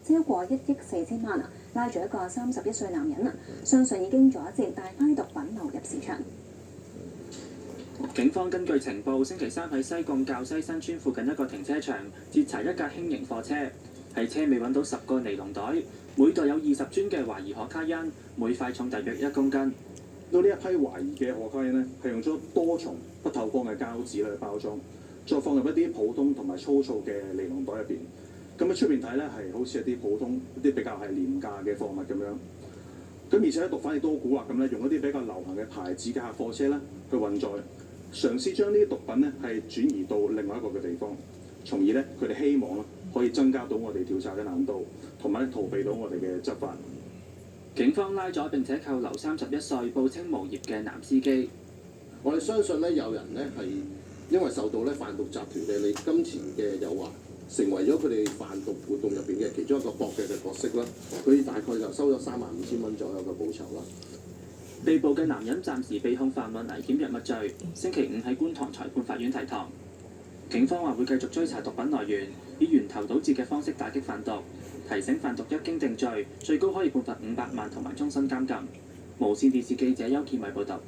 超過1億4千萬，拉咗一個31歲男人，相信已經阻截大批毒品流入市場。警方根據情報，星期三喺西貢滘西新村附近一個停車場截查一架輕型貨車，喺車尾揾到10個尼龍袋，每袋有20樽嘅懷疑可卡因，每塊重大約1公斤。到呢一批懷疑嘅可卡因呢，係用咗多重不透光嘅膠紙嚟包裝，再放入一啲普通同埋粗糙嘅尼龍袋入邊。咁喺出邊睇呢，係好似一啲普通、一啲比較係廉價嘅貨物咁樣。咁而且毒販亦都好蠱惑咁咧，用一啲比較流行嘅牌子嘅客貨車咧去運載，嘗試將呢啲毒品咧係轉移到另外一個嘅地方，從而咧佢哋希望咧可以增加到我哋調查嘅難度，同埋逃避到我哋嘅執法。警方拉咗並且扣留31歲報稱無業嘅男司機。我哋相信咧，有人咧係因為受到咧販毒集團嘅你金錢嘅誘惑，成為咗佢哋販毒活動入邊嘅其中一個搏嘅角色啦。佢大概就收咗35,000蚊左右嘅報酬啦。被捕嘅男人暫時被控販運危險藥物罪，星期5喺觀塘裁判法院提堂。警方話會繼續追查毒品來源，以源頭堵截嘅方式打擊販毒。提醒販毒一經定罪，最高可以判罰500萬同埋終身監禁。無線電視記者邱建偉報導。